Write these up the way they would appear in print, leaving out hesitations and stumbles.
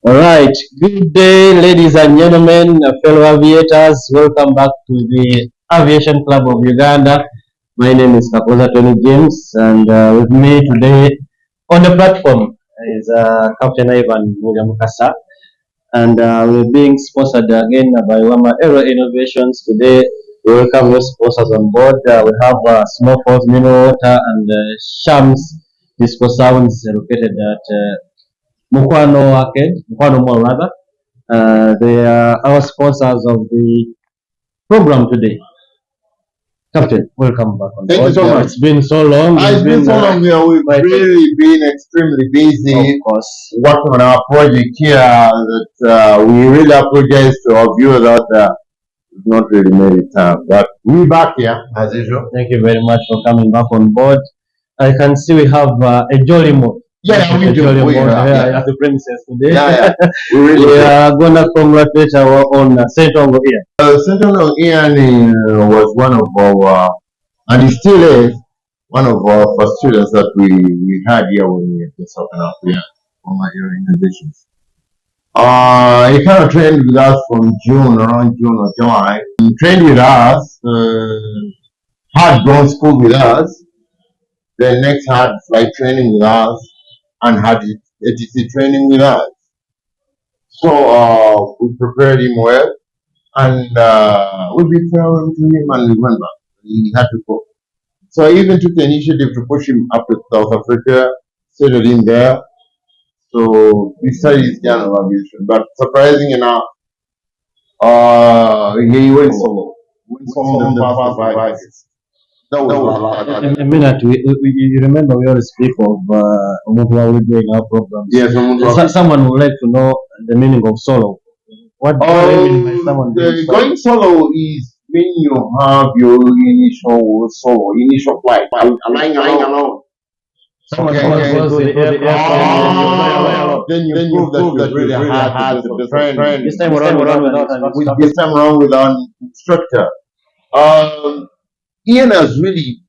All right. Good day, ladies and gentlemen, fellow aviators. Welcome back to the Aviation Club of Uganda. My name is Kapoza Tony James, and with me today on the platform is Captain Ivan Mujamukasa. And we're being sponsored again by Wama Aero Innovations. Today, we welcome your sponsors on board. We have Small Falls Mineral Water and Shams Disco Sounds located at Mukwano Mall rather. They are our sponsors of the program today. Captain, welcome back on Thank board. you so much. It's been so long. It's been so long here. We've really been extremely busy of course. working on our project here that we really apologize to our viewers out there. We've not really made it time, but we're back here as usual. Thank you very much for coming back on board. I can see we have a jolly mood. Yeah, we do. Jolly We mood are, here yeah. at the premises today. Yeah. We really We do. are gonna congratulate our own Sentongo here. Sentinel Ian was one of our, and he still is, one of our first students that we had here when we were just open up here for my organizations. He kind of trained with us from around June or July. He trained with us, had ground school with us, then next had flight training with us, and had ATC training with us. So we prepared him well, and we did farewell to him, and we went back. He had to go. So I even took the initiative to push him up to South Africa, settled him there. So he started his journey of aviation. But surprising enough, he went solo. Went solo in the first 5 years. That was A minute, you remember we always speak of while we're doing our programs. Yes, Someone would like to know the meaning of solo. What do you mean by someone doing solo? Going solo is when you have your initial flight, flying alone. Someone Okay. goes to the airplane, Then you prove that you really had the friend. This time around without an instructor. This time around with an instructor. Ian has really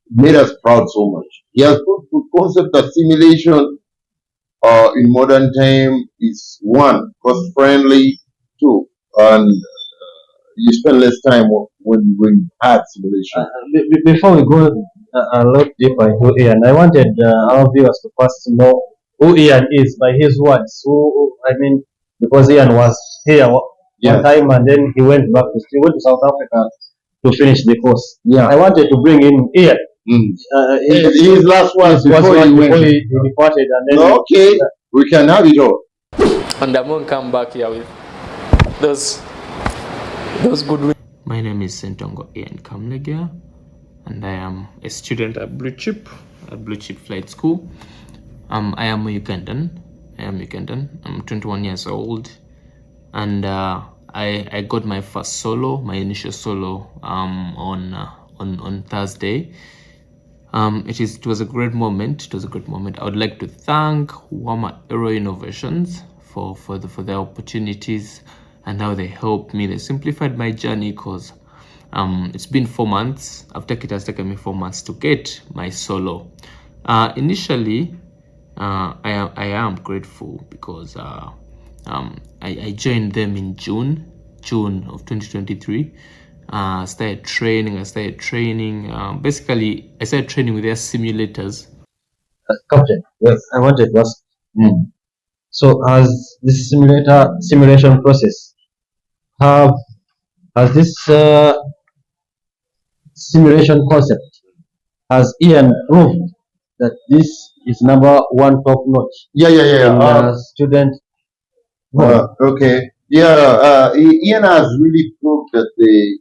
made us proud so much. He has put the concept of simulation in modern time is one, cost friendly, two, and you spend less time when you had simulation. Before we go a lot deeper into Ian, I wanted our viewers to first know who Ian is by his words. Because Ian was here one time and then he went South Africa to finish the course. Yeah. I wanted to bring in Ian. His last words before he departed, and then okay, we can have it all. And I'm gonna come back here with those good. My name is Sentongo Ian Kamlegia, and I am a student at Blue Chip Flight School. I am Ugandan. I'm 21 years old, and I got my initial solo on Thursday. It was a great moment. I would like to thank Wama Aero Innovations for the opportunities and how they helped me. They simplified my journey because it's been 4 months. It has taken me 4 months to get my solo. Initially, I am grateful because I joined them in June of 2023. I started training. Basically, I started training with their simulators. Captain, yes, I wanted to ask. So, has this simulation process has this simulation concept has Ian proved that this is number one top notch? Yeah. Student. Okay. Yeah. Ian has really proved that the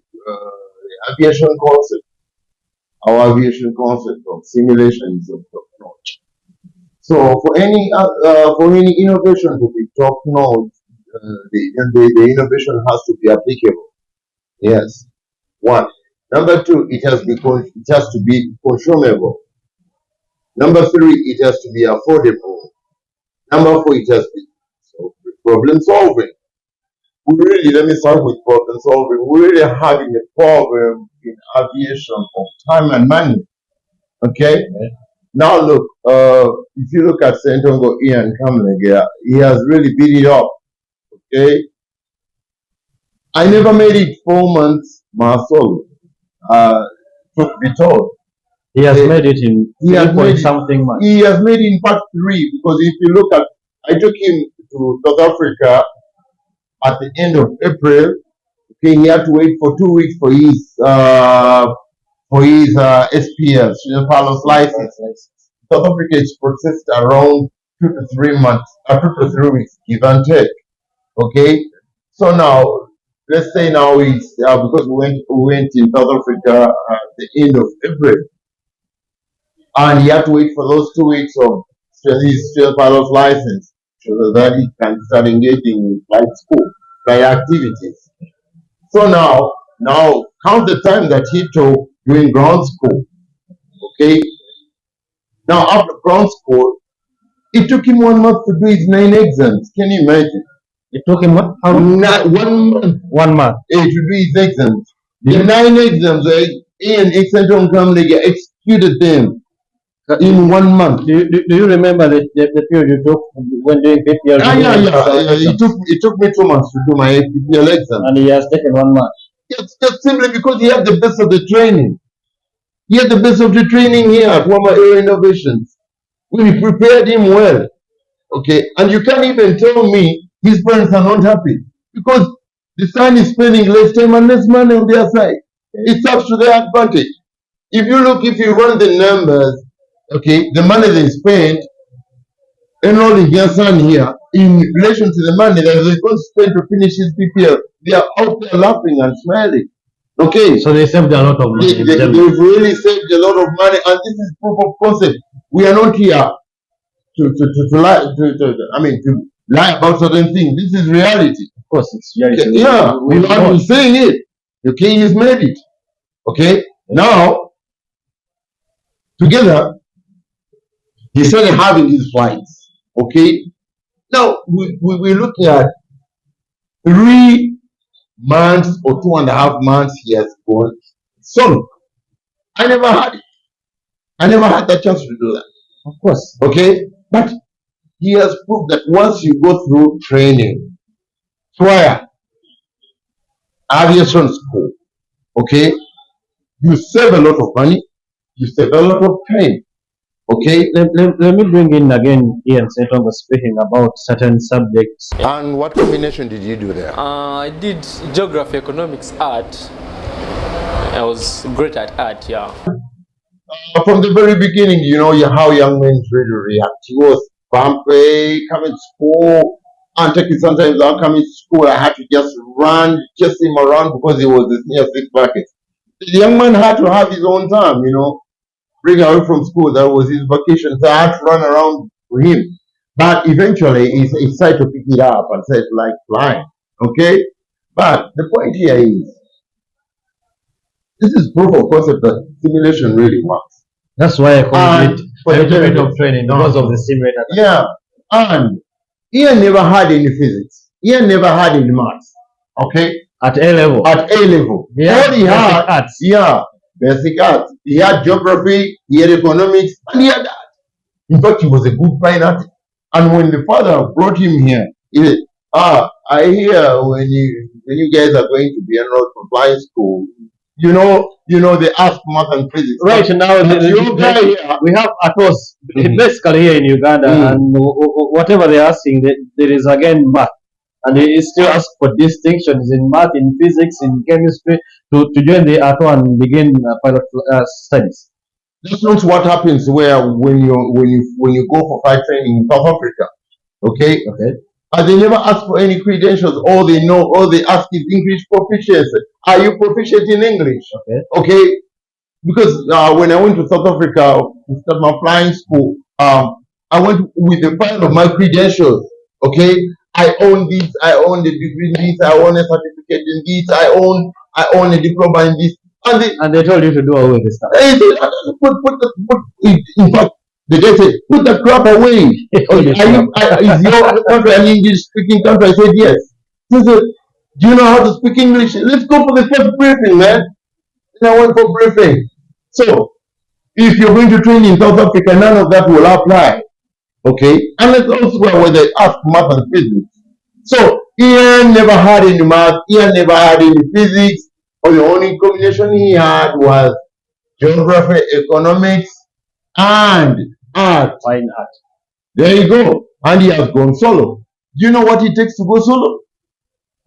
aviation concept, our aviation concept of simulation is of top notch. So for any innovation to be top notch, the innovation has to be applicable. Yes. One. Number two, it has to be consumable. Number three, it has to be affordable. Number four, it has to be problem solving. Let me start with problem solving. We're really having a problem in aviation of time and money. Okay? Now look, if you look at Sentongo Ian Kamlega, he has really beat it up. Okay, I never made it 4 months, Marcel. Truth be told, He has made it in he has 3 made point it. something months. He has made it in part 3 because if you look at, I took him to South Africa at the end of April. Okay, he had to wait for 2 weeks for his SPS, pilot's license. South Africa is processed around 2 to 3 months, 2 to 3 weeks, give and take. Okay, so now let's say now it's because we went in South Africa at the end of April, and he had to wait for those 2 weeks of his pilot's license so that he can start engaging in flight school, flight activities. So now count the time that he took doing ground school. Okay, now after ground school, it took him 1 month to do his 9 exams. Can you imagine? It took him what? How long? 1 month 1 month. to do his exams. The 9 exams, Ian Extension Company executed them in 1 month. Do you remember the period you took when doing PPL? Yeah. It took me 2 months to do my PPL exam. And he has taken 1 month. Just simply because he had the best of the training. He had the best of the training here at Wama Aero Innovations. We prepared him well. Okay, and you can't even tell me his parents are not happy because the son is spending less time and less money on their side. It's up to their advantage. If you run the numbers, okay, the money they spend enrolling their son here in relation to the money that they're going to spend to finish his PPL, they are out there laughing and smiling. Okay, So they saved a lot of money. they've really saved a lot of money, and this is proof of concept. We are not here to lie to lie about certain things. This is reality. Of course, it's reality. Yeah, we we are saying it. Okay, he's made it. Okay, now together he started having his flights. Okay, now we're looking at 3 months or 2.5 months he has gone. So I never had it. I never had the chance to do that. Of course. Okay, but he has proved that once you go through training, prior aviation school, okay, you save a lot of money, you save a lot of time. Okay, Let me bring in again Ian Seton was speaking about certain subjects. and what combination did you do there? I did geography, economics, art. I was great at art, yeah. From the very beginning, you know how young men really react. He was bumpy, coming to school, and taking sometimes I'm coming to school, I had to just run, chase him around because he was near 6 buckets. The young man had to have his own time, bring away from school. That was his vacation, so I had to run around with him. But eventually, he started to pick it up and said, like flying. Okay? But the point here is, this is proof of concept that simulation really works. That's why I call And it for a the little bit benefit- of training because of the simulator. Yeah, and Ian never had any physics. Ian never had any maths. Okay? At A level. At A level. Yeah, All he basic had, arts. yeah, basic arts. He had geography, he had economics, and he had that. In fact, he was a good fine artist. And when the father brought him here, he said, I hear when you guys are going to be enrolled for flying school, they ask math and physics. Right now, we have ATOS basically here in Uganda, and whatever they're asking, there is again math. And they still ask for distinctions in math, in physics, in chemistry to join the ATO and begin pilot studies. That's not what happens when you go for flight training in South Africa. Okay? And they never ask for any credentials. All they ask is English proficiency. Are you proficient in English? Okay? Because when I went to South Africa to start my flying school, I went with the file of my credentials. Okay? I own this, I own the degree in this, I own a certificate in this, I own a diploma in this. And they told you to do away with this stuff. They said, in fact, the guy said, put the crap away. Is your country an English speaking country? I said, yes. He said, do you know how to speak English? Let's go for the first briefing, man. And I went for briefing. So, If you're going to train in South Africa, none of that will apply. Okay? And it's elsewhere where they ask math and physics. So Ian never had any math, Ian never had any physics, or the only combination he had was geography, economics, and art. Fine art. There you go. And he has gone solo. Do you know what it takes to go solo?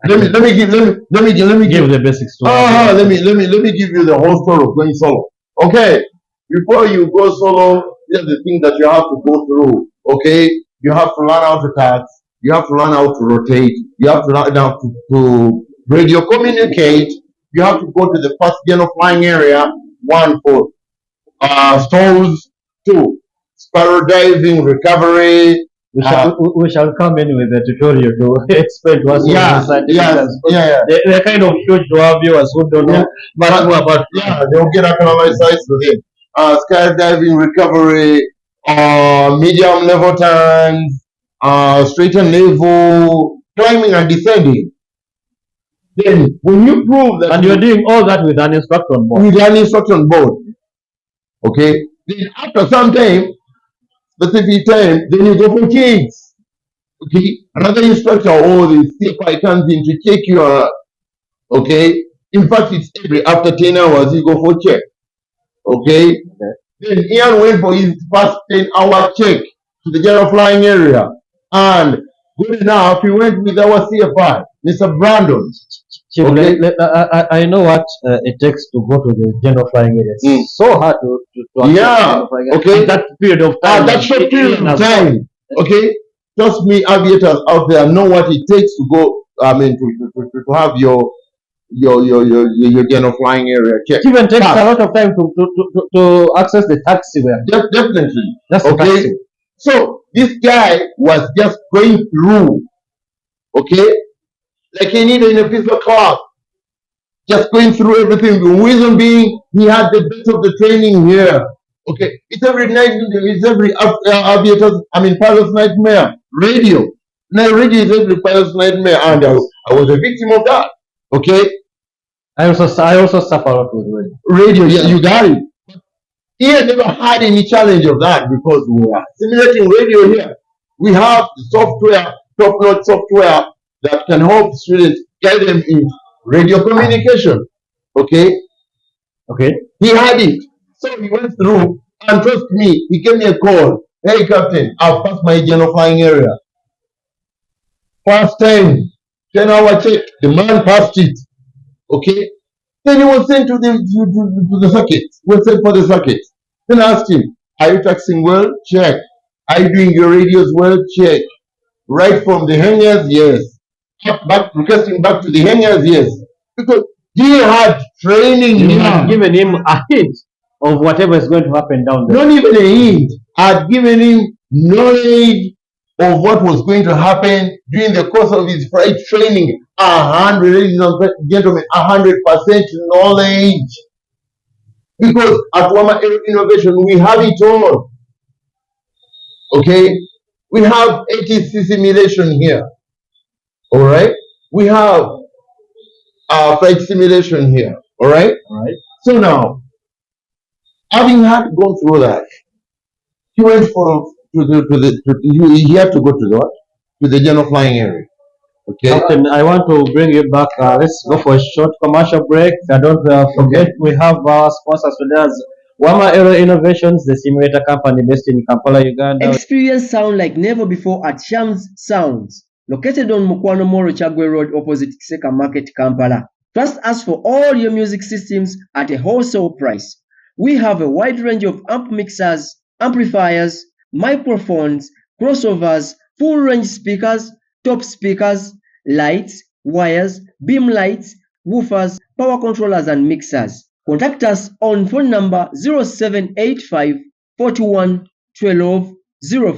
Let me give the basics to let me give you the whole story of going solo. Okay. Before you go solo, here's the thing that you have to go through. Okay, you have to learn how to tax, you have to learn how to rotate, you have to learn how to radio communicate, you have to go to the first general flying area, one for stalls, two, spiral diving, recovery. We shall come in with the tutorial to explain to us. They're kind of huge to our viewers who don't know much more about. Yeah, they'll get acclimatized to it. Skydiving, recovery, medium level turns, straight and level, climbing and descending. Then, when you prove that, and you're doing all that with an instructor on board. With an instructor on board, okay. Then after some time, specific time, then you go for checks. Okay, another instructor or the CFI comes in to check your. Okay, in fact, it's every after 10 hours you go for check. Okay. Then Ian went for his first 10-hour check to the general flying area. And good enough, he went with our CFI, Mr. Brandon. Okay. I know what it takes to go to the general flying area. It's so hard to yeah. Okay. That period of time. That short period of time. Okay. Trust me, aviators out there know what it takes to go. I mean, to have your general flying area check. It even takes a lot of time to access the taxiway. Definitely. That's okay. Taxi. So this guy was just going through, okay, like he needed in a piece of cloth, just going through everything. The reason being, he had the best of the training here. Okay, it's every night, it's every aviator's, pilot's nightmare. Radio. Now, radio is every pilot's nightmare, and I was a victim of that. Okay. I also suffer a lot with radio. Yeah, you got it. He had never had any challenge of that because we are simulating radio here. We have software, top-notch software that can help students guide them in radio communication. Okay. Okay. He had it. So he went through, and trust me, he gave me a call. Hey, Captain, I've passed my general flying area. First time, 10-hour check. The man passed it. Okay. Then he was sent to the circuit. Was sent for the circuit. Then I asked him, are you taxing well? Check. Are you doing your radios well? Check. Right from the hangars? Yes. Requesting back to the hangars? Yes. Because he had training. You had given him a hint of whatever is going to happen down there. Not even a hint. I had given him knowledge of what was going to happen during the course of his flight training. 100, ladies and gentlemen, 100% knowledge. Because at Wama Aero Innovation, we have it all. Okay? We have ATC simulation here. All right? We have flight simulation here. All right? All right. So now, having had gone through that, he went he had to go to the general flying area. Okay. Captain, I want to bring you back. Let's go for a short commercial break. And don't forget, we have our sponsors today as Wama Aero Innovations, the simulator company based in Kampala, Uganda. Experience sound like never before at Shams Sounds, located on Mukwano Moro Chagwe Road opposite Kiseka Market, Kampala. Trust us for all your music systems at a wholesale price. We have a wide range of amp mixers, amplifiers, microphones, crossovers, full range speakers, top speakers, lights, wires, beam lights, woofers, power controllers and mixers. Contact us on phone number 0785 41 12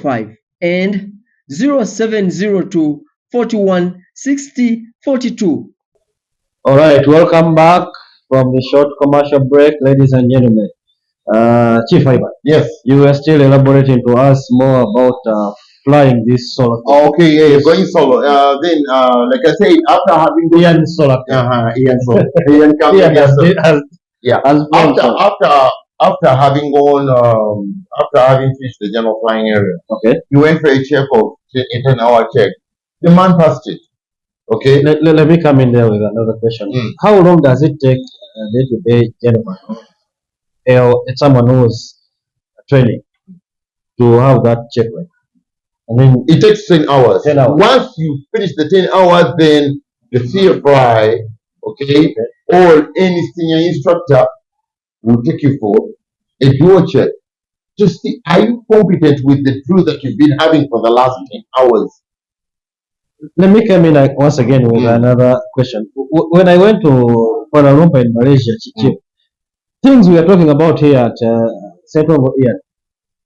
05 and 0702 41 60 42. All right, welcome back from the short commercial break, ladies and gentlemen. Chief Ivan. Yes. You were still elaborating to us more about flying this solo. Okay, yeah, you're going solo. Then, like I said, after having Ian solo. Ian solo. Ian comes. After after having after having finished the general flying area, Okay. he went for a check of a 10-hour check. The man passed it. Okay. Let me come in there with another question. Mm. How long does it take a day-to-day gentleman, someone who was training, to have that check? I mean, It takes 10 hours. 10 hours. Once you finish the 10 hours, then the CFI, okay, or any senior instructor will take you for a dual check to see are you competent with the drill that you've been having for the last 10 hours. let me come in once again with another question. When I went to Kuala Lumpur in Malaysia, things we are talking about here at Central Ian,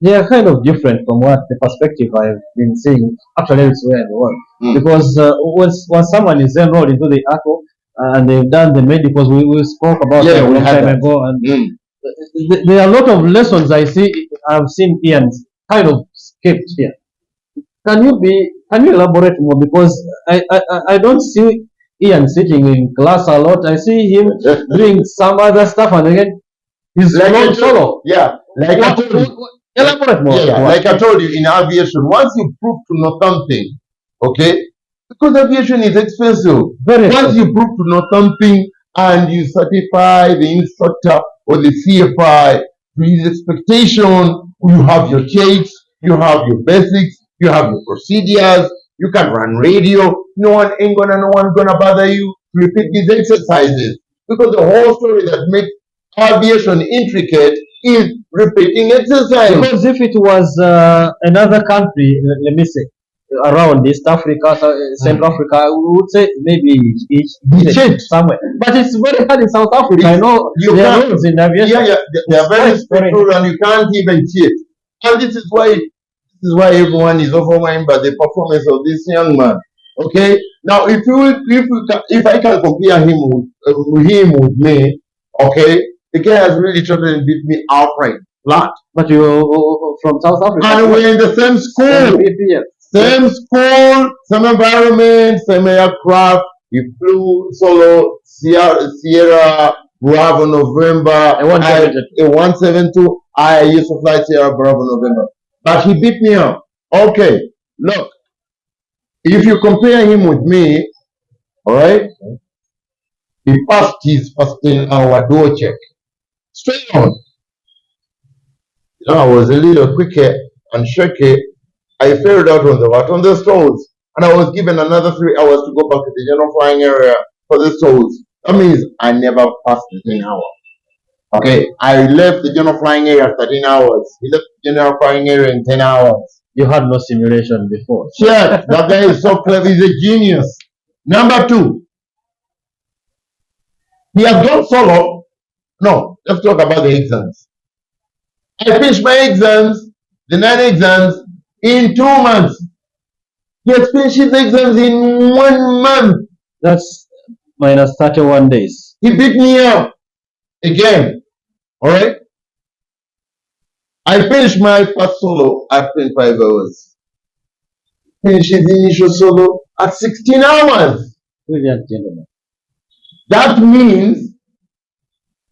they are kind of different from what the perspective I've been seeing actually elsewhere in the world. Because once someone is enrolled into the ACO and they've done the medicals, we spoke about that a long time ago, and there are a lot of lessons I've seen Ian kind of skipped here. Can you elaborate more? Because I don't see Ian sitting in class a lot. I see him doing some other stuff, and again he's Like solo. Yeah, like I told you. Elaborate more. Yeah, like I told you, in aviation, once you prove to know something, okay, because aviation is expensive. Very Once you prove to know something and you certify the instructor or the CFI to his expectation, you have your checks, you have your basics, you have your procedures, you can run radio. No one's gonna bother you to repeat these exercises because the whole story that makes aviation intricate is repeating exercise. Because if it was another country, let me say, around East Africa, Central Africa, we would say maybe it's somewhere. But it's very hard in South Africa. I know there are rules in aviation. Yeah, they are very strict rules, and you can't even cheat. And this is why everyone is overwhelmed by the performance of this young man. Okay, now if I can compare him with me, okay, the guy has really tried to beat me outright, flat. But you from South Africa. And we're in the same school. Same school, same environment, same aircraft. He flew solo Sierra Bravo November. A 172. I used to fly Sierra Bravo November. But he beat me up. Okay, look. If you compare him with me, alright, he passed his first 10-hour door check. Straight on. I was a little quicker and shaky. I failed out on the stalls, and I was given another 3 hours to go back to the general flying area for the stalls. That means I never passed the 10 hour. Okay, I left the general flying area 13 hours. He left the general flying area in 10 hours. You had no simulation before. Shit, that guy is so clever. He's a genius. Number two, he has gone solo. No, let's talk about the exams. I finished my exams, the 9 exams, in 2 months. He has finished his exams in 1 month. That's minus 31 days. He beat me up again. Alright? I finished my first solo at 25 hours. Finished his initial solo at 16 hours. Brilliant gentlemen. That means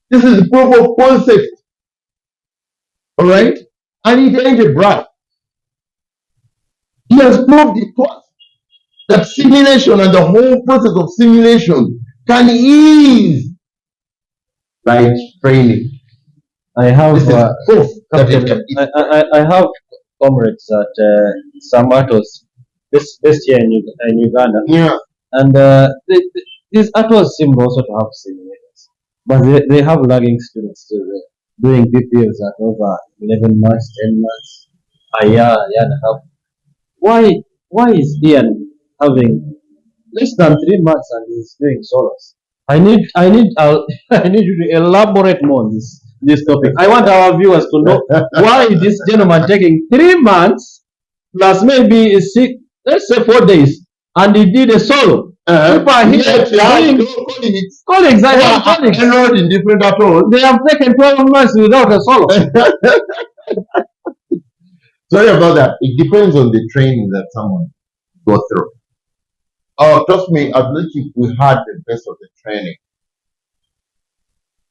this is proof of concept. Alright? And it ain't a brag. He has proved it to us that simulation and the whole process of simulation can ease like training. I have proof that it Captain, can I have comrades at Samatos, this here in Uganda, Yeah. and these atolls seem also to have simulators, but they have lagging students still doing PPLs at over 11 months, 10 months, a year and a half. Why is Ian having less than 3 months and he's doing solos? I need I need you to elaborate more on this topic. I want our viewers to know why this gentleman taking 3 months plus maybe let's say 4 days, and he did a solo. People are here colleagues. I have colleagues. Enrolled in different atolls. They have taken 12 months without a solo. Sorry about that. It depends on the training that someone goes through. Trust me, I believe we had the best of the training.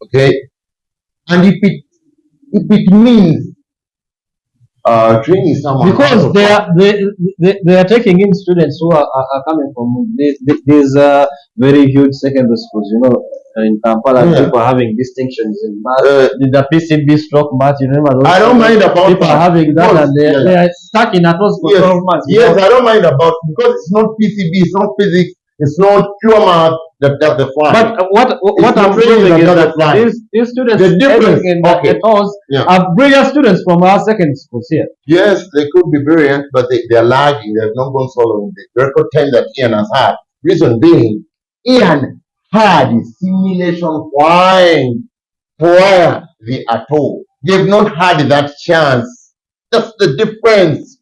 Okay? And if it if it means training someone Because out of they are taking in students who are coming from these very huge secondary schools. You know, in Kampala, Yeah. people are having distinctions in math. Uh, The PCB stroke math, you remember those? I don't mind about people are that. having that, Because, and yeah. they are stuck in atolls for Yes, 12 months. yes, I don't mind about because it's not PCB, it's not physics, it's not pure math that does the fly. But what It's I'm the training proving is that that does the fly. these students The difference- in okay. atolls Yeah. are brilliant students from our secondary schools here. Yes, they could be brilliant, but they are lagging. They have not gone solo in the record time that Ian has had. Reason being, Ian had his simulation flying prior the atoll. They've not had that chance. That's the difference.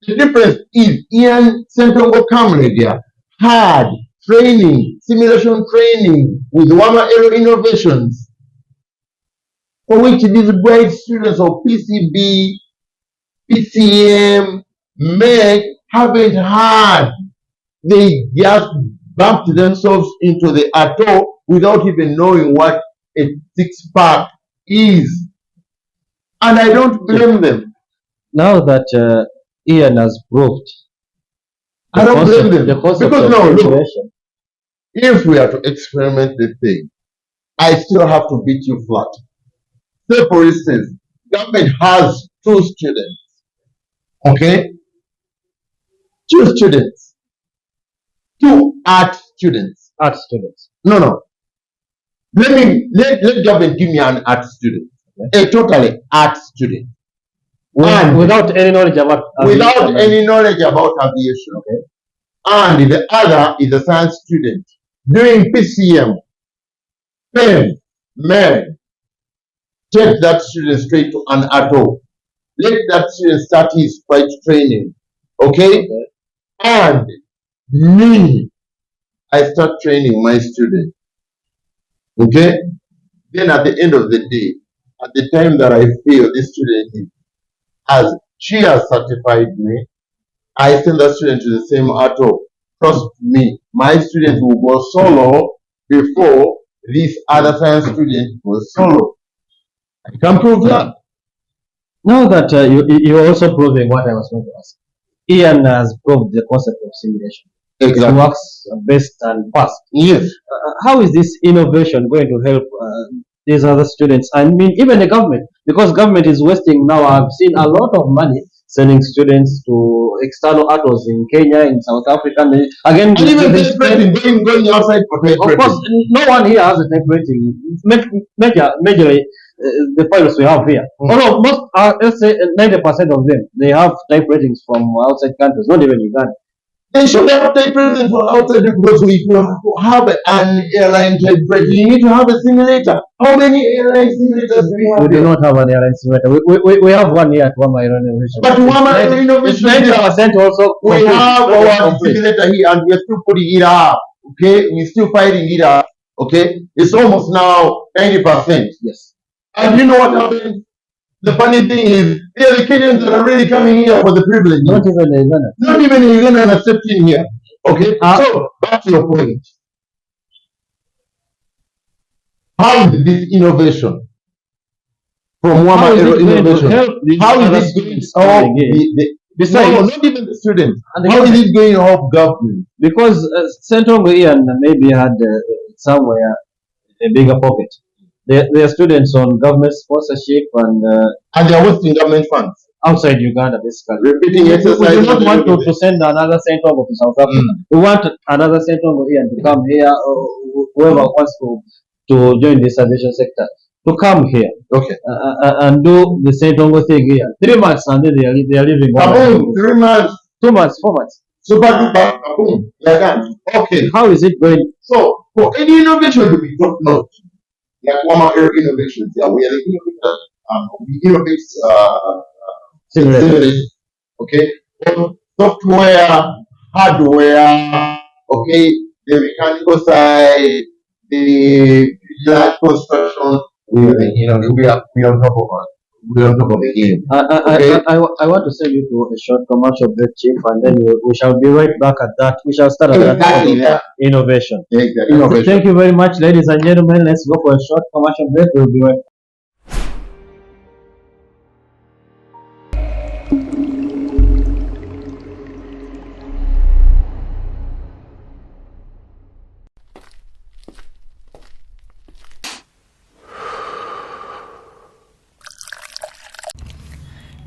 The difference is Ian Sentongo Kamledia had training, simulation training with Wama Aero Innovations, for which these great students of PCB, PCM, MEG haven't had. They just bumped themselves into the atoll without even knowing what a six-pack is. And I don't blame them. Now that Ian has proved I don't blame them. the concept Because of no, look, simulation. if we are to experiment the thing, I still have to beat you flat. Say, for instance, government has 2 students, okay? 2 students, 2 art students. Art students. No. Let government give me an art student, a totally art student. And Without any knowledge about without aviation, any knowledge about aviation, okay? And the other is a science student doing PCM, pen, MED. Take that student straight to an atoll. Let that student start his flight training, okay? And me, I start training my student, okay? Then at the end of the day, at the time that I feel this student she has certified me, I send that student to the same atoll. Trust me, my student will go solo before this other science student goes solo. I can prove that. Now that you're also proving what I was going to ask. Ian has proved the concept of simulation. It Exactly. works best and fast. Yes. How is this innovation going to help these other students? I mean, even the government, because government is wasting now. I've seen a lot of money sending students to external atolls in Kenya, in South Africa. And again, And even type rating, going outside for type of course, rating. no one here has a type rating. Majorly, the pilots we have here. Although most, let's say 90% of them, they have type ratings from outside countries, not even Uganda. They should have type rating for outside because we have an airline type rating. You need to have a simulator. How many airline simulators do we have? We do not have an airline simulator. We have one here at Wama Aero Innovation. But Wama Aero It's Innovation, 90% also. we complete. have Not our complete. simulator here and we are still putting it up. Okay, we're still fighting it up. Okay, it's almost now 90%. Yes. And you know what happens? The funny thing is, there are the Kenyans that are really coming here for the privilege. Not even the Uganda. Not even in Uganda are accepting here. Okay, so back to your point. How is this innovation from Wama How is Aero it going to Innovation? help these How other is it going students to help coming in? no, not even the students. And the How is government. it going to help government? Because Central Ian maybe had somewhere a bigger pocket. They are students on government sponsorship and And they are wasting government funds. outside Uganda, basically. Repeating We exercise. do not want to send another Central to South Africa. We want another Central Ian to come here, or whoever wants to join this aviation sector, to come here Okay. and do the Central thing here. 3 months and then they are leaving. Kaboom, 3 months. 2 months, 4 months. Super duper, kaboom. They're done. Okay. How is it going? So, for any innovation to be top notch, like Wama Aero Innovations, yeah, we are the innovators. We innovate Simulation. okay, software, hardware, okay, the mechanical side, the large construction, we are on top of it. We're on top of the game. I want to send you to a short commercial break, Chief, and then we shall be right back at that. We shall start at that Exactly, topic, yeah. innovation. Exactly. Innovation. Thank you very much, ladies and gentlemen. Let's go for a short commercial break. We'll be right back.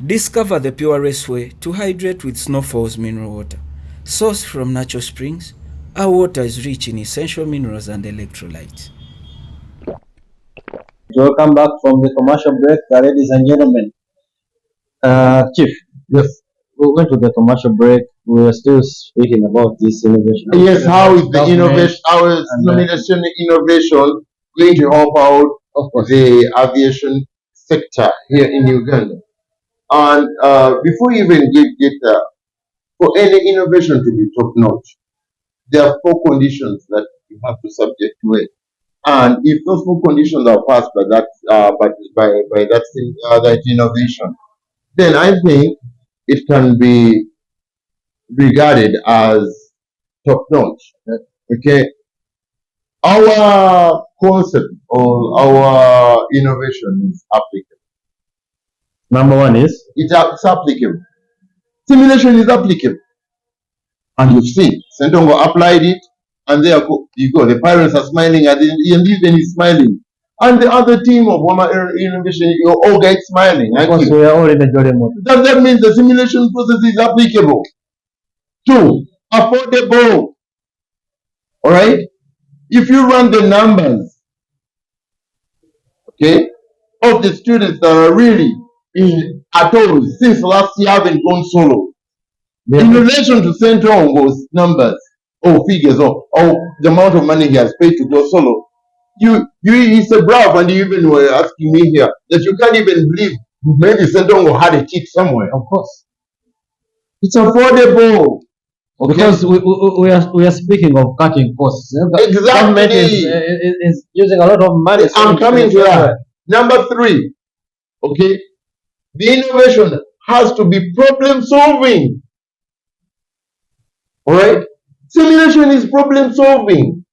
Discover the purest way to hydrate with Snowfall's mineral water. Sourced from natural springs, our water is rich in essential minerals and electrolytes. Welcome back from the commercial break, ladies and gentlemen. Chief, Yes. we went to the commercial break. We were still speaking about this innovation. Yes, how is the Government innovation, how is and, nomination innovation going to help out of course, the aviation sector here in Uganda? And before you even get for any innovation to be top notch, there are four conditions that you have to subject to it. And if those four conditions are passed by that, by that that innovation, then I think it can be regarded as top notch. Okay, our concept or our innovation is applicable. number one is It's applicable. Simulation is applicable. And you've seen, Sentongo applied it, and there you go. The parents are smiling, and even is smiling. And the other team of Wama Aero Innovation, you all guys smiling. of course we are all in the jolly mood. That means the simulation process is applicable. Two, affordable. All right? If you run the numbers, okay, of the students that are really in at all since last year haven't gone solo, in relation to Sentongo's numbers or figures or the amount of money he has paid to go solo, it's a brave, and you even were asking me here that you can't even believe maybe Sentongo had a cheat somewhere. Of course, It's affordable. Okay? because we are speaking of cutting costs. Exactly. Government is using a lot of money. I'm coming to that. Number three, okay, the innovation has to be problem solving. All right, simulation is problem solving.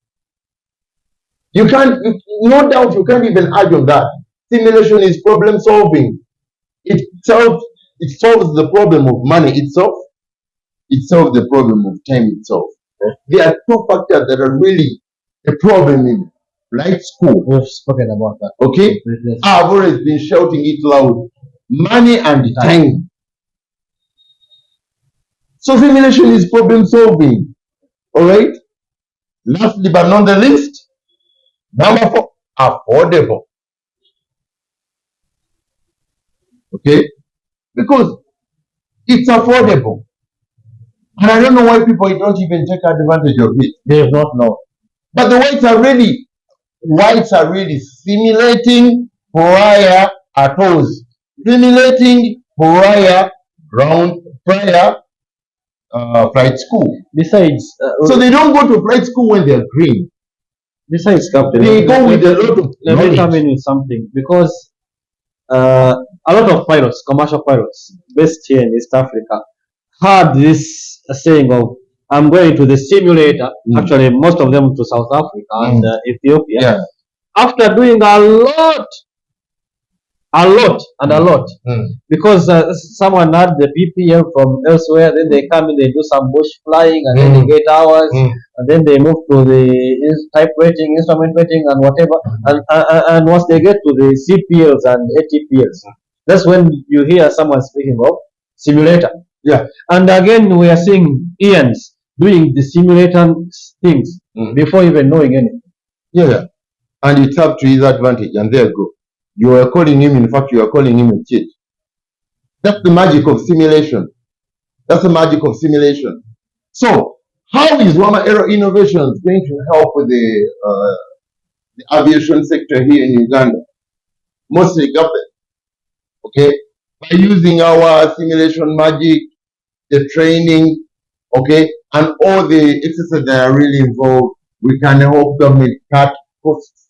You can't, no doubt, you can't even argue on that. Simulation is problem solving. It solves the problem of money itself. It solves the problem of time itself. There are two factors that are really a problem in flight school. We've spoken about that. Okay? I've always been shouting it loud. Money and time. So simulation is problem solving. Alright? Lastly but not the least, number four, affordable. Okay? Because it's affordable. And I don't know why people don't even take advantage of it. They do not know. But the whites are really simulating prior atolls, simulating prior flight school. Besides, So they don't go to flight school when they're green. besides, Captain, They go with a lot of let me come knowledge. in with something, because a lot of pilots, commercial pilots based here in East Africa, had this saying of, I'm going to the simulator. Actually, most of them to South Africa and Ethiopia. Yeah. After doing a lot, because someone had the PPL from elsewhere, then they come in, they do some bush flying, and then they get hours, and then they move to the type rating, instrument rating, and whatever. And once they get to the CPLs and ATPLs, that's when you hear someone speaking of simulator. Yeah. And again, we are seeing Ian's doing the simulator things before even knowing anything. Yeah. And it's up to his advantage, and there you go. You are calling him, in fact, you are calling him a cheat. That's the magic of simulation. That's the magic of simulation. So, how is Wama Aero Innovations going to help with the aviation sector here in Uganda? Mostly government. Okay? By using our simulation magic, the training, okay, and all the exercises that are really involved, we can help government cut costs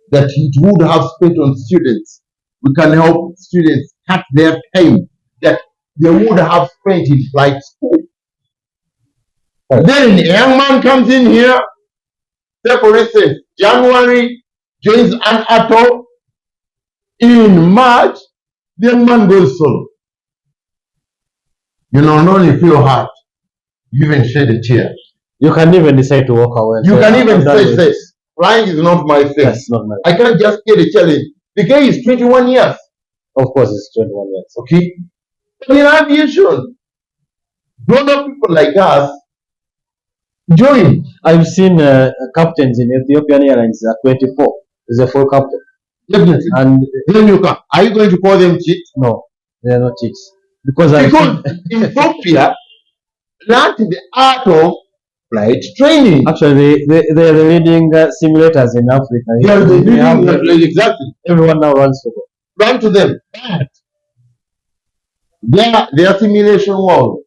that it would have spent on students. We can help students cut their time that they would have spent in flight school. Then a young man comes in here, say for instance, January, joins an atoll. In March, the young man goes solo. You know, not only feel hurt, you even shed a tear. You can even decide to walk away. You can even say, flying is not my thing. That's not my I can't just get a challenge. The guy is 21 years. Of course, it's 21 years. Okay? But in aviation, grown-up people like us join. I've seen captains in Ethiopian Airlines at 24. Is a full captain. Definitely. And then you can. Are you going to call them cheats? No, they are not cheats. Because Ethiopia learned the art of flight training. Actually, they are the leading simulators in Africa. They are the leading, exactly. Everyone now runs to go. Run to them. But their simulation wall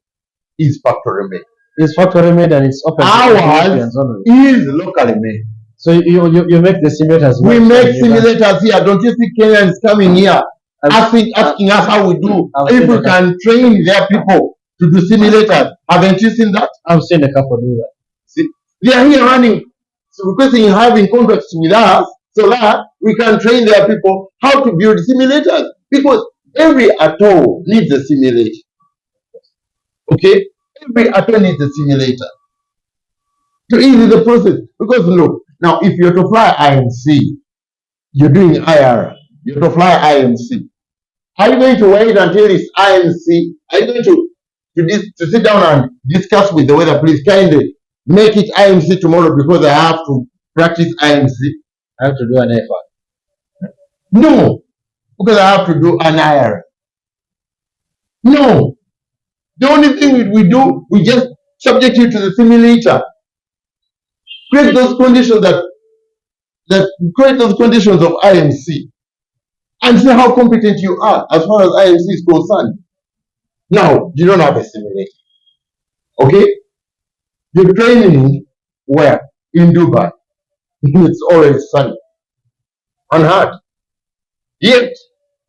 is factory made. It's factory made and it's open. Ours is locally made. So you make the simulators. We make simulators here. Don't you see Kenyans coming here asking us how we do? If we can train their people to do simulators. Haven't you seen that? I've seen a couple do that. See, they are here running, requesting having contracts with us so that we can train their people how to build simulators. Because every atoll needs a simulator. Okay? Every atoll needs a simulator to ease the process. Because look, now if you're to fly IMC, you're doing IR, you're to fly IMC. Are you going to wait until it's IMC? Are you going to sit down and discuss with the weather, please kindly make it IMC tomorrow because I have to practice IMC? I have to do an effort. No, because I have to do an IR. No. The only thing we do, we just subject you to the simulator. Create those conditions create those conditions of IMC and see how competent you are as far as IMC is concerned. Now, you don't have a simulator. Okay? You're training where? In Dubai. It's always sunny. Unhard. Yet,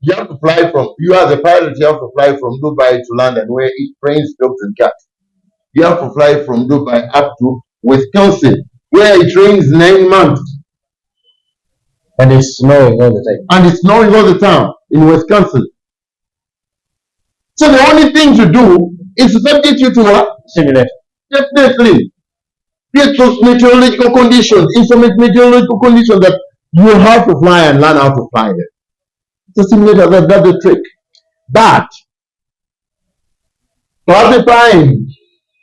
you have to fly you as a pilot, you have to fly from Dubai to London where it rains dogs and cats. You have to fly from Dubai up to Wisconsin where it rains 9 months. And it's snowing all the time. And it's snowing all the time in Wisconsin. So the only thing to do is to subject you to a simulator. Definitely. Create those meteorological conditions, instrument meteorological conditions that you have to fly and learn how to fly them. It's a simulator, that's the trick. But for the time,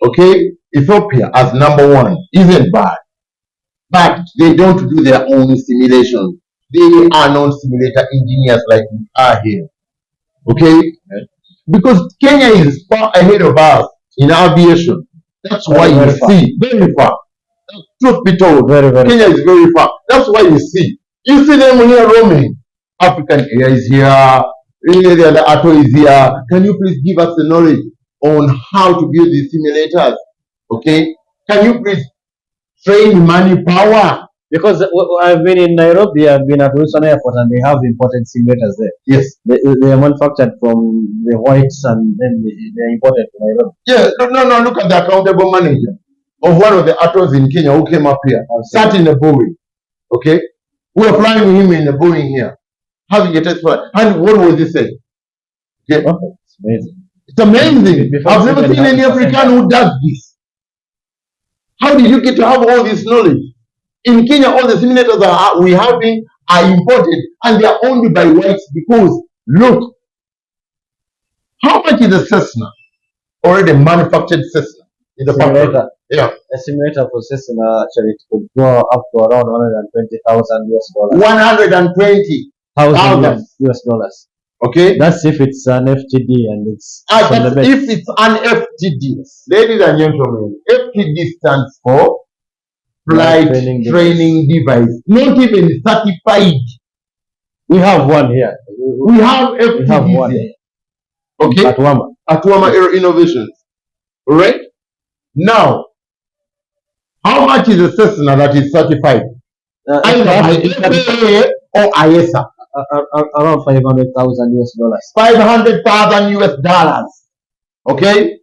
okay, Ethiopia as number one isn't bad. But they don't do their own simulation. They are non-simulator engineers like we are here. Okay? Because Kenya is far ahead of us in aviation. That's why you see very far. Truth be told, Kenya is very far. That's why you see them here roaming. African Air is here. The other ATO is here. Can you please give us the knowledge on how to build these simulators? Okay? Can you please train manpower? Because I've been in Nairobi, I've been at Wilson Airport, and they have imported simulators there. Yes. They are manufactured from the whites and then they are imported to Nairobi. Yeah, no, look at the accountable manager of one of the ATOs in Kenya who came up here, sat in a Boeing. Okay? We were flying with him in a Boeing here, having a test flight. And what was he saying? Okay? Oh, it's amazing. It's amazing. I've never seen any African who does this. How did you get to have all this knowledge? In Kenya, all the simulators that we having are imported and they are owned by whites because, look, how much is a Cessna? Already manufactured Cessna in the factory. Yeah. A simulator for Cessna actually it could go up to around 120,000 US dollars. 120,000 US dollars. Okay. That's if it's an FTD and it's if it's an FTD. Ladies and gentlemen, FTD stands for Flight Training Device. Not even certified. We have one here. We have FTD. We have one here. Okay. At Wama. At Wama Aero Innovations. Alright? Now, how much is a Cessna that is certified? Either by FAA or ISA. Around 500,000 US dollars. 500,000 US dollars. Okay?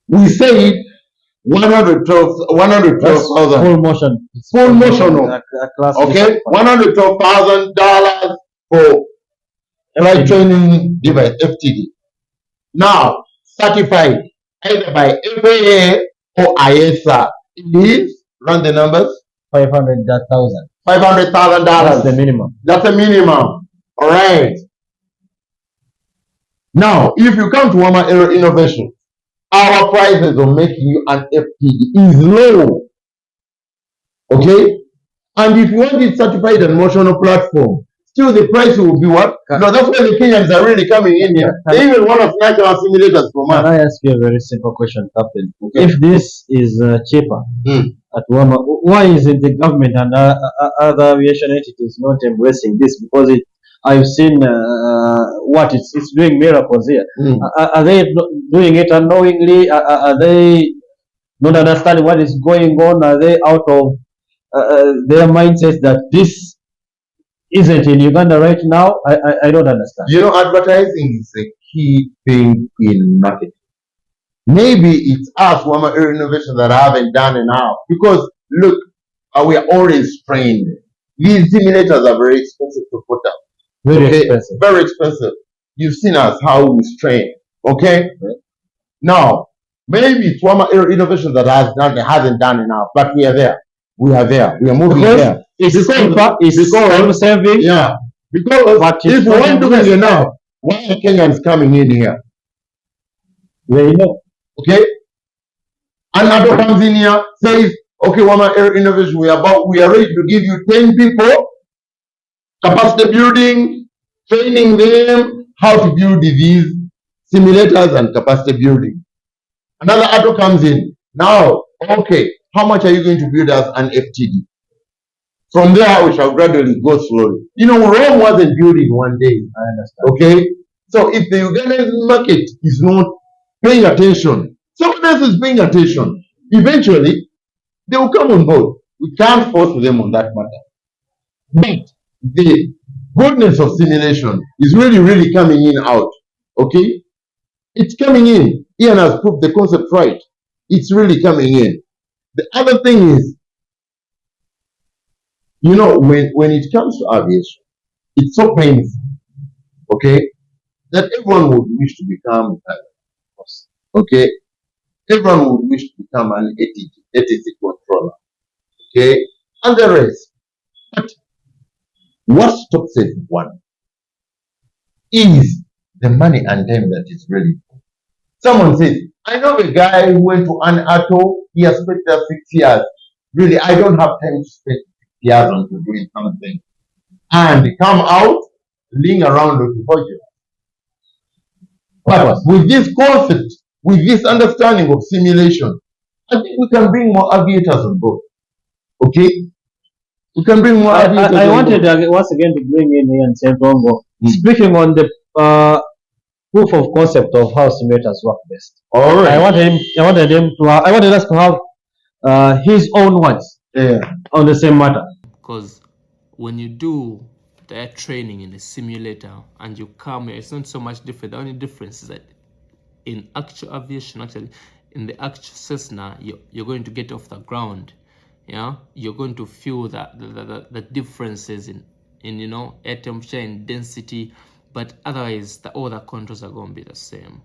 We say 112,000. Full motion. Full motion. Okay? $112,000 for flight training device, FTD. Now, certified either by FAA or ISA. It is, run the numbers. 500,000. $500,000. That's the minimum. That's the minimum. All right. Now, if you come to Wama Aero Innovation, our prices of making you an FTD is low. Okay? And if you want it certified and motional platform, still the price will be what? No, that's why the Kenyans are really coming in here. They even want to snatch our simulators from Can us. I ask you a very simple question, Captain? Okay. If this is cheaper at Wama, why isn't the government and other aviation entities not embracing this? Because I've seen what it's doing miracles here. Are they doing it unknowingly? Are they not understanding what is going on? Are they out of their mindset that this isn't in Uganda right now? I don't understand. You know, advertising is a key thing in marketing. Maybe it's us, Wama Aero Innovation, that haven't done enough. Because look, we are always trained. These simulators are very expensive to put up. Very expensive. Very expensive. You've seen us how we train. Okay? Now, maybe it's Wama Aero Innovation that hasn't done enough, but we are there. We are there. We are moving there. It's cheaper, it's time saving. Yeah. Because if we weren't doing enough, why are Kenyans coming in here? They know. Okay? Another comes in here, says, okay, Wama Aero Innovation, we are ready to give you 10 people, capacity building, training them how to build these simulators and capacity building. Another auto comes in. Now, okay, how much are you going to build as an FTD? From there, we shall gradually go slowly. You know, Rome wasn't built in one day. I understand. Okay? So if the Ugandan market is not paying attention, someone else is paying attention, eventually they will come on board. We can't force them on that matter. But the goodness of simulation is really, really coming in out. Okay? It's coming in. Ian has proved the concept right. It's really coming in. The other thing is, you know, when it comes to aviation, it's so painful, okay, that everyone would wish to become a pilot. Okay? Everyone would wish to become an ATC controller. Okay? And the rest. But what stops everyone is the money and time that is really. Someone says, I know a guy who went to an ATO, he has spent there 6 years. Really, I don't have time to spend 6 years on doing something. And come out, ling around looking for you. But with this concept, with this understanding of simulation, I think we can bring more aviators on board. Okay? We can bring more aviators I on wanted board. once again to bring in Ian Sentongo, speaking on the proof of concept of how simulators work best. All right. I wanted us to have his own words on the same matter. Because when you do that training in a simulator and you come here, it's not so much different. The only difference is that in actual aviation, actually, in the actual Cessna, you're going to get off the ground. Yeah, you're going to feel the differences in you know, air temperature and density, but otherwise all the controls are going to be the same.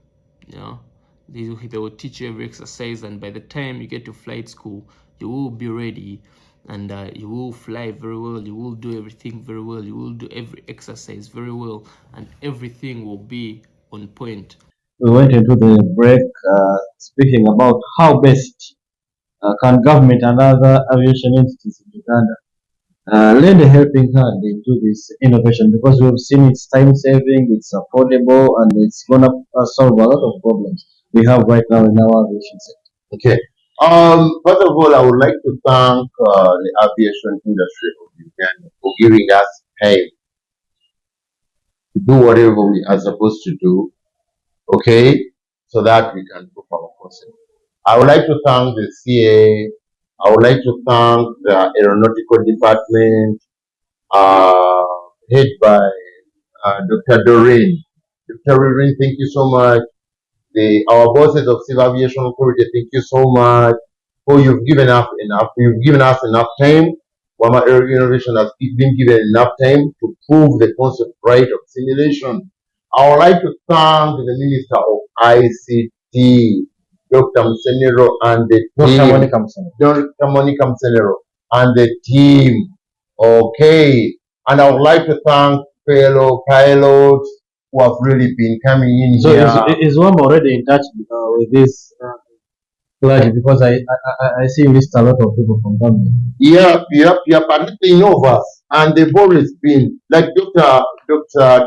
Yeah, they will teach you every exercise, and by the time you get to flight school, you will be ready, and you will fly very well. You will do everything very well. You will do every exercise very well, and everything will be on point. We went into the break speaking about how best can government and other aviation entities in Uganda lend a helping hand into this innovation, because we've seen it's time saving, it's affordable, and it's gonna solve a lot of problems we have right now in our aviation sector. Okay. First of all, I would like to thank the aviation industry of Uganda for giving us time to do whatever we are supposed to do, okay, so that we can prove our concept. I would like to thank the CA. I would like to thank the aeronautical department, head by Dr. Doreen. Dr. Doreen, thank you so much. Our bosses of Civil Aviation Authority, thank you so much. You've given us enough time. Wama Aero Innovation has been given enough time to prove the concept right of simulation. I would like to thank the Minister of ICT, Dr. Msenero, and the team. Dr. Monica Msenero and the team. Okay. And I would like to thank fellow pilots, who have really been coming in So here. is Wama already in touch with this clergy? Because I see you list a lot of people from government. Yep, and they know us, and they've always been like Dr.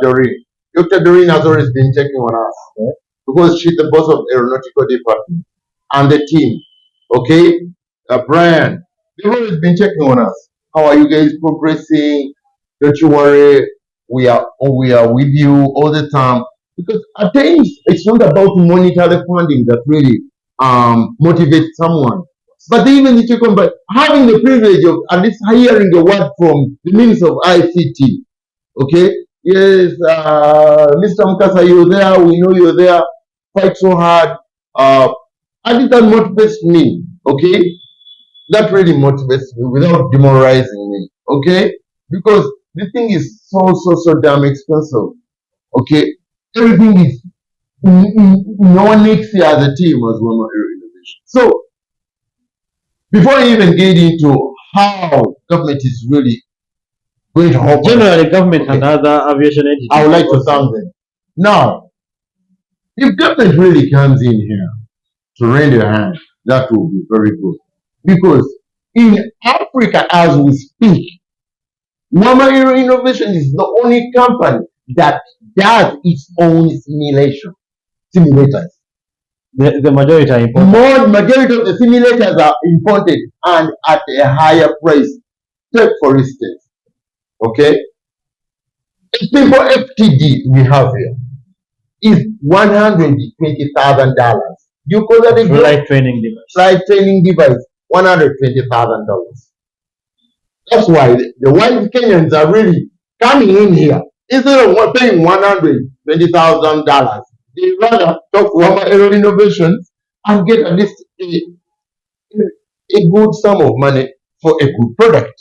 Doreen. Dr. Doreen has always been checking on us, Okay. because she's the boss of aeronautical department and the team. Okay, Brian, they've always been checking on us. How are you guys progressing? Don't you worry, we are with you all the time. Because at times it's not about monetary funding that really motivates someone, but even the check on, but having the privilege of at least hearing the word from the Minister of ICT. Okay, yes, Mr. Mukasa, you're there. We know you're there. Fight so hard. I think that motivates me. Okay, that really motivates me without demoralizing me. Okay, because the thing is so damn expensive. Okay, everything is no one makes here as a team as Wama Aero Innovation. So before I even get into how government is really going to help us, Generally, government okay, and other aviation entities. I would like to thank them. Now, if government really comes in here to lend a hand, that will be very good. Because in Africa, as we speak, Wama Aero Innovation is the only company that does its own simulators. The majority are important. Majority of the simulators are imported and at a higher price. Take for instance, okay, a simple FTD we have here is $120,000. You call that a Flight training device. flight training device? $120,000. That's why the white Kenyans are really coming in here. Instead of paying $120,000, they rather talk to Wama Aero Innovations and get at least a good sum of money for a good product.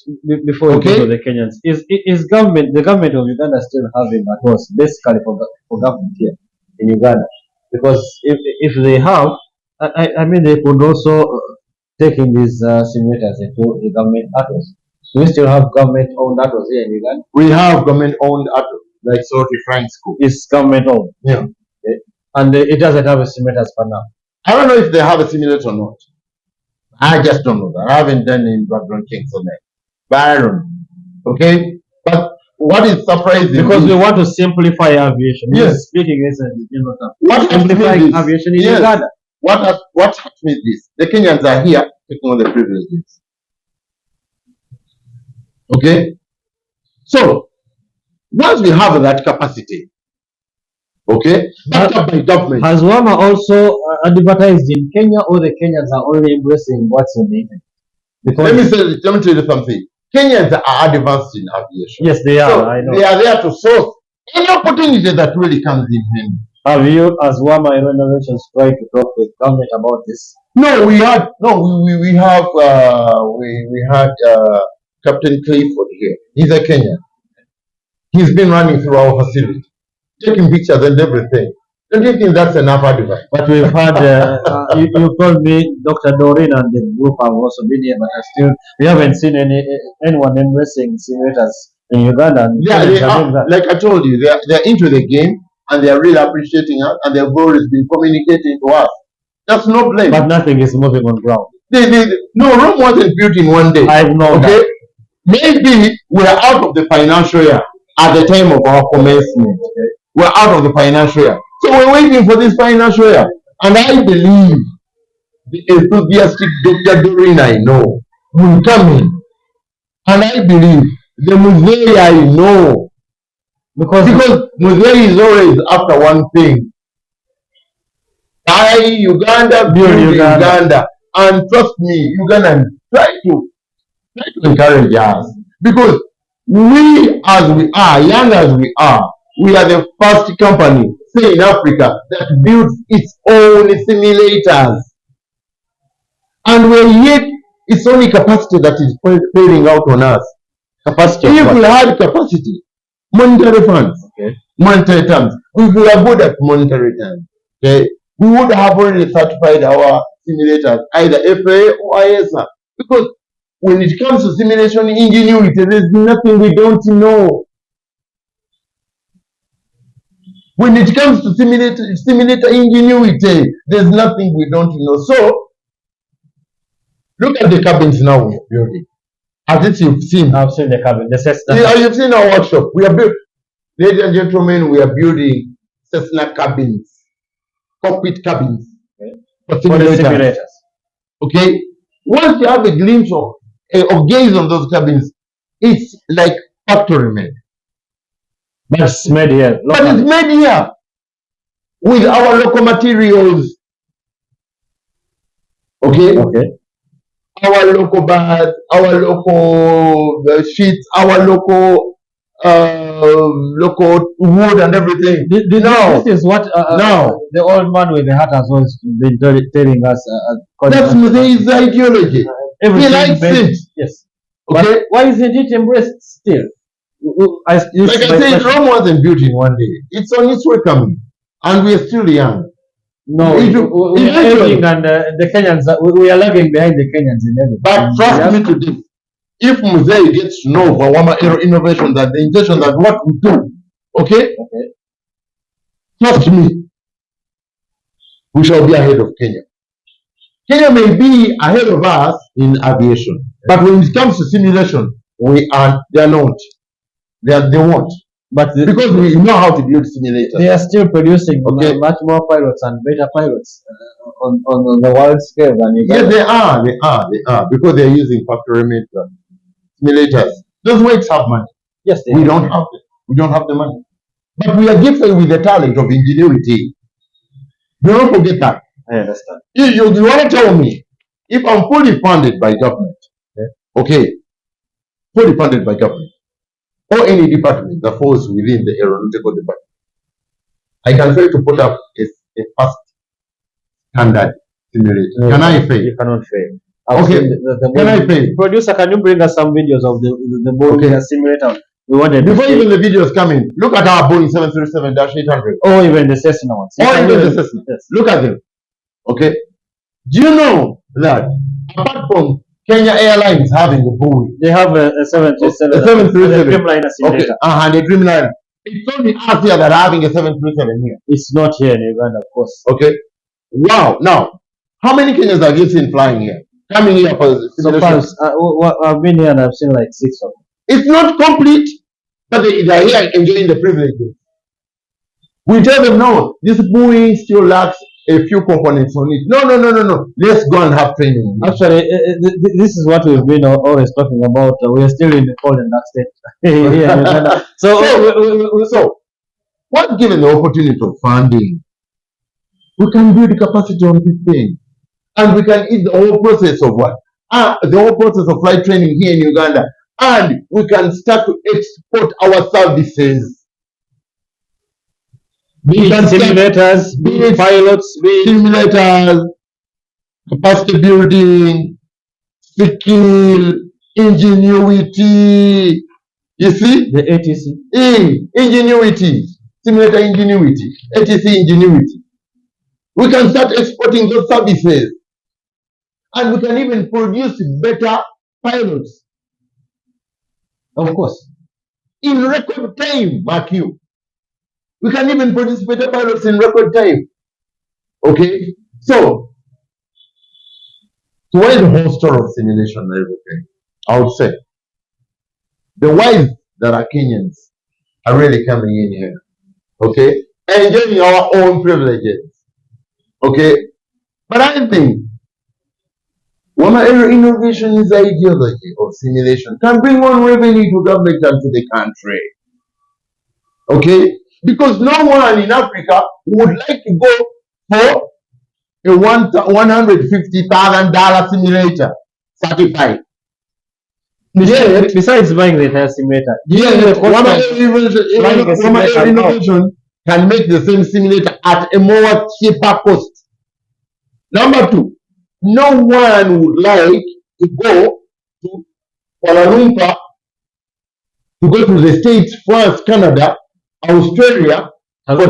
Before we Okay. go to the Kenyans, is the government of Uganda still having a course basically for government here in Uganda? Because if they have, I mean they could also take in these simulators into the government ATOs. Do we still have government owned ATOs here in Uganda? We have government owned auto, like Sorty Frank School. It's government owned. Yeah. Okay. And it doesn't have a simulators for now. I don't know if they have a simulator or not. I just don't know that. I haven't done any background checks on that. But I don't know. Okay? But what is surprising, Because we want to simplify aviation. Yes. Speaking is what has made simplifying this- aviation in yes. Uganda. what has made this? The Kenyans are here taking all the privileges. Okay? So once we have that capacity, okay, backed up by government. Has Wama also advertised in Kenya, or the Kenyans are only embracing what's in the internet? Let me Because tell you something. Kenyans are advanced in aviation. yes, they are. So I know. they are there to source any opportunity that really comes in handy. Have you, as Wama Aero Innovations, tried to talk with government about this? No, we had Captain Clifford here. He's a Kenyan. He's been running through our facility, taking pictures and everything. Don't you think that's enough advice? But we've had, you told me Dr. Doreen and the group have also been here, but we haven't seen anyone embracing simulators in Uganda. And Yeah, Kenyans they are doing are, that. like I told you, they're into the game and they're really appreciating us and they've always been communicating to us. That's no blame. But nothing is moving on ground. No, Rome wasn't built in one day. I've known Okay? that. Maybe we're out of the financial year at the time of our commencement. Okay? We're out of the financial year. So we're waiting for this financial year. And I believe the enthusiastic Dr. Doreen I know will come in. And I believe the Muzei I know, because Muzei is always after one thing. Buy Uganda, build Uganda. And trust me, Ugandans try to encourage us. Because we, as we are, young as we are the first company, say in Africa, that builds its own simulators. And we're yet its only capacity that is failing out on us. Capacity. If we had capacity, monetary funds, Okay. monetary terms, if we are good at monetary terms, okay, we would have already certified our simulators, either FAA or ISA. Because when it comes to simulation ingenuity, there's nothing we don't know. When it comes to simulator ingenuity, there's nothing we don't know. So, look at the cabins now we're building. As if you've seen. I've seen the cabin, the Cessna. Yeah, you've seen our workshop. We are building, ladies and gentlemen, we are building Cessna cabins, cockpit cabins for For the simulators. simulators. Okay? Once you have a glimpse of or gaze on those cabins, it's like factory made. But it's made here. But it's locally. made here with our local materials. Okay? Okay. Our local baths, our local sheets, our local local wood and everything. This is what No. the old man with the hat has always been telling us. That's his ideology. Everything He likes made- it. Yes. Okay? But why isn't it embraced still? Like I said, Rome wasn't built in one day. It's on its way coming. And we are still young. No, It- we are eventually- aging, and the Kenyans, we are lagging behind the Kenyans in everything. But trust me to this. If Muzei gets to know Wama Aero innovation, that the intention that what we do, okay? Okay. Trust me, we shall be ahead of Kenya. Kenya may be ahead of us in aviation, but when it comes to simulation, they are not. They won't. But Because we know how to build simulators. they are still producing Okay. much more pilots and better pilots on the world scale than Yes, Uganda. they are, because they are using factory made simulators. Those weights have money. Yes, they We are. don't have it. We don't have the money. But we are gifted with the talent of ingenuity. Do not forget that. I understand. You want to tell me, if I'm fully funded by government, okay, fully funded by government, or any department that falls within the aeronautical department, I can fail to put up a fast standard simulator. No, Can I fail? You cannot fail. I've Okay. seen the Can I fail? Producer, can you bring us some videos of the Boeing Okay. simulator? We wanted to Before see. even the videos come in, look at our Boeing 737-800. Or even the Cessna ones. You Or can even the use- Cessna. Yes. Look at them. Okay? Do you know that apart from Kenya Airlines having a Boeing, They have a 737. A 737. The Dreamliner simulator. okay, and a Dreamliner, it's only us here that are having a 737 here. It's not here in Uganda, of course. Okay? Wow. Now, how many Kenyans have you seen flying here? Coming here for So far, simulation? I've been here and I've seen like 6 of them. It's not complete, but they are here enjoying the privileges. We tell them, no, this Boeing still lacks a few components on it. No. Let's go and have training. Actually, this is what we've been always talking about. We are still in the cold and dark state here in Uganda. So, So, once given the opportunity of funding, we can build capacity on this thing. And we can eat the whole process of what? The whole process of flight training here in Uganda. And we can start to export our services. be it can start- simulators, be it pilots, be it Simulators, capacity building, skill, ingenuity. You see? the ATC. Ingenuity. Simulator ingenuity. ATC ingenuity. We can start exporting those services. And we can even produce better pilots. Of course. In record time, mark you. We can even produce better pilots in record time. Okay? So, to end the whole story of simulation and everything, I would say, the wise that are Kenyans are really coming in here. Okay? Enjoying our own privileges. Okay? But I think Wama Aero innovation is the ideology of simulation can bring more revenue to government and to the country. Okay? Because no one in Africa would like to go for a $150,000 simulator certified. Yet, Besides buying the entire simulator, yet Wama flying a simulator Aero innovation can make the same simulator at a more cheaper cost. Number two, no one would like to go to Kuala Lumpur, to go to the States, France, Canada, Australia, for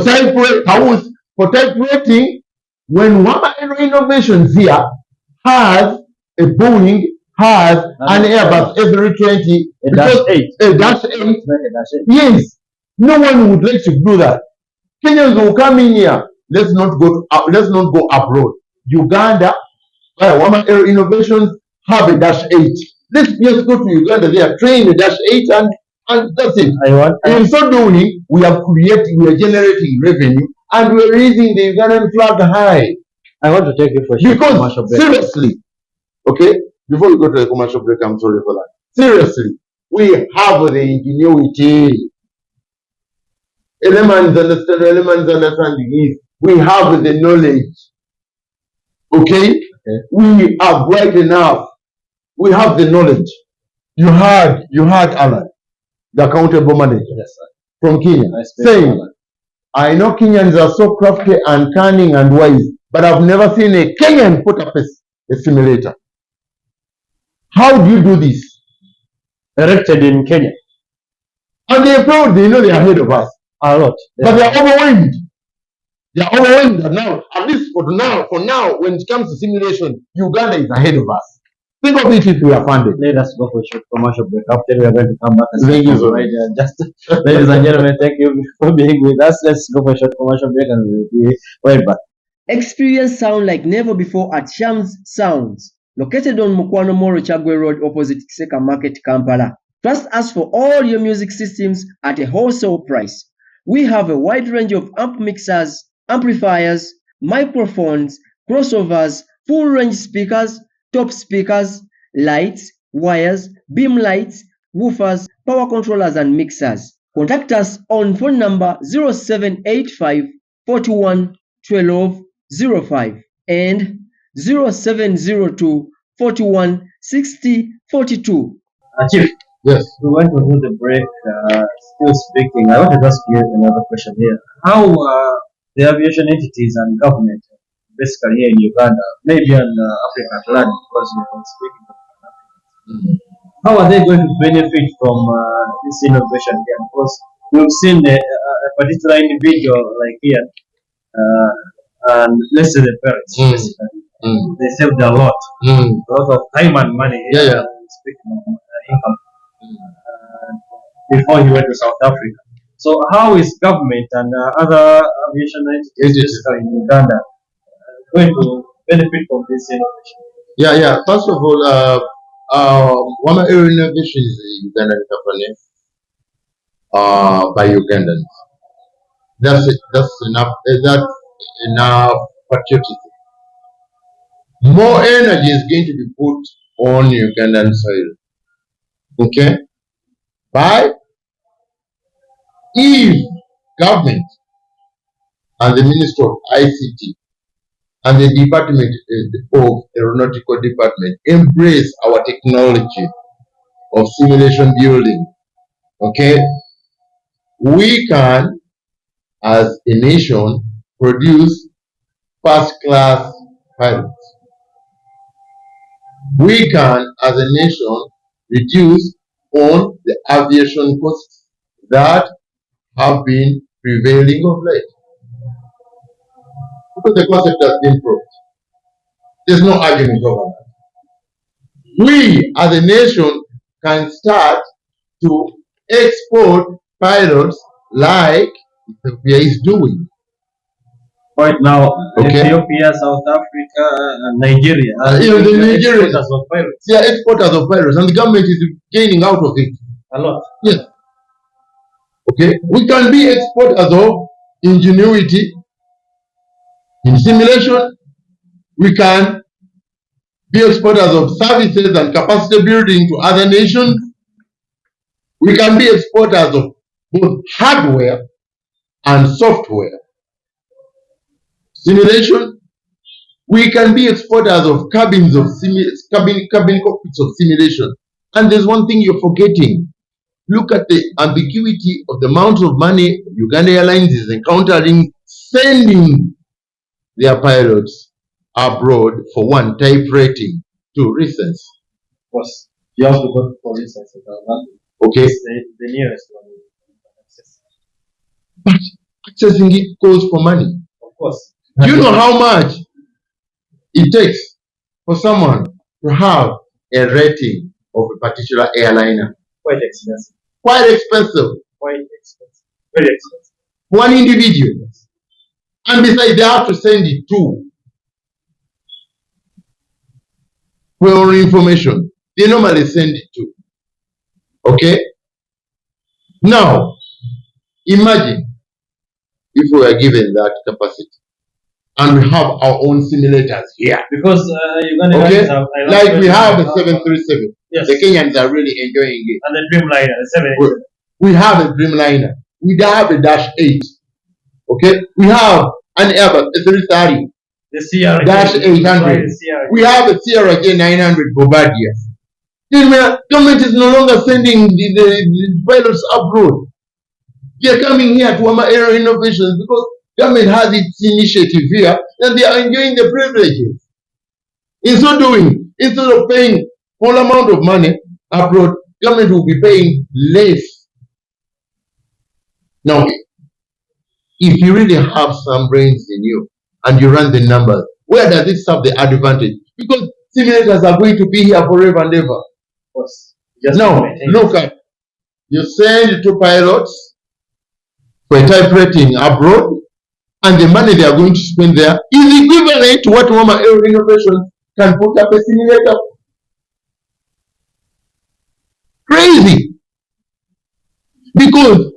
type rating when Wama Aero Innovations here has a Boeing, has an Airbus A320, a dash 8. a dash 8. Like a dash 8. Yes, no one would like to do that. Kenyans will come in here. Let's not go abroad. Uganda, Wama Aero Innovations have a Dash 8. Let's just go to Uganda there, train a Dash 8 and that's it. In so doing, we are generating revenue and we're raising the Ugandan flag high. I want to take you for a short commercial Because break. seriously, okay, before we go to the commercial break, I'm sorry for that. Seriously, we have the ingenuity. Elements understanding is we have the knowledge. Okay? We are bright enough. We have the knowledge. You heard Alan, the accountable manager, Yes, sir. from Kenya, I speak saying, Alan. I know Kenyans are so crafty and cunning and wise, but I've never seen a Kenyan put up a simulator. How do you do this? Erected in Kenya. And they're proud, they know they are ahead of us. A lot. But they are overwhelmed. They are overwhelmed that now, at least for now, when it comes to simulation, Uganda is ahead of us. Think of it if we are funded. Let us go for a short commercial break. After we are going to come back and Thank you so right just ladies and gentlemen, thank you for being with us. Let's go for a short commercial break and we'll be right back. Experience sound like never before at Shams Sounds, located on Mukwano Moro Chagwe Road opposite Kiseka Market, Kampala. Trust us for all your music systems at a wholesale price. We have a wide range of amp mixers, amplifiers, microphones, crossovers, full range speakers, top speakers, lights, wires, beam lights, woofers, power controllers and mixers. Contact us on phone number 0785 41 12 05 and 0702 41 60 42. Chief, Yes. we went to do the break. Still speaking, I want to ask you another question here. How the aviation entities and government, basically here in Uganda, maybe in Africa at large, because we are speaking of Africa, how are they going to benefit from this innovation here? Because we've seen a particular individual like here, and let's say the parents, basically, they saved a lot of time and money. Yeah. Speaking of income. Before he went to South Africa. So how is government and other aviation entities basically in Uganda going to benefit from this innovation? Yeah. First of all, Wama Aero Innovation is a Ugandan company by Ugandans. That's enough. That's enough patriotism. More energy is going to be put on Ugandan soil. Okay? But if government and the Minister of ICT and the Department of Aeronautical Department embrace our technology of simulation building, okay, we can, as a nation, produce first-class pilots. We can, as a nation, reduce on the aviation costs that have been prevailing of late. Because the concept has been proved. There's no argument over that. We, as a nation, can start to export pilots like Ethiopia is doing. Right now, Okay. Ethiopia, South Africa, and Nigeria are the Nigerians, exporters of pilots. they are exporters of pilots, and the government is gaining out of it. A lot. Yes. Okay. We can be exporters of ingenuity in simulation. We can be exporters of services and capacity building to other nations. We can be exporters of both hardware and software. Simulation. We can be exporters of cabin cockpits of simulation. And there's one thing you're forgetting. Look at the ambiguity of the amount of money Uganda Airlines is encountering sending their pilots abroad for one type rating to reasons. Of course, you have to go for research. Okay. It's the nearest one. But accessing it goes for money. Of course. Do you know how much it takes for someone to have a rating of a particular airliner? Quite expensive. Quite expensive. Quite expensive. Very expensive. one individual. And besides, they have to send it to for information. They normally send it to. Okay? Now, imagine if we are given that capacity and we have our own simulators here. Because Okay? Like we have a 737. Yes. The Kenyans are really enjoying it. And the Dreamliner, the 787. We have a Dreamliner. We have a Dash 8. Okay? We have an Airbus A330. The CRJ. Dash 800. We have a CRJ 900 Bombardier. The government is no longer sending the pilots abroad. They are coming here to Wama Aero Innovations because government has its initiative here and they are enjoying the privileges. In so doing, instead of paying full amount of money abroad, government will be paying less. Now, if you really have some brains in you and you run the numbers, where does it serve the advantage? Because simulators are going to be here forever and ever. Of course. Just Now, look at, you send two pilots for a type rating abroad, and the money they are going to spend there is equivalent to what Wama Aero Innovation can put up a simulator. Crazy. Because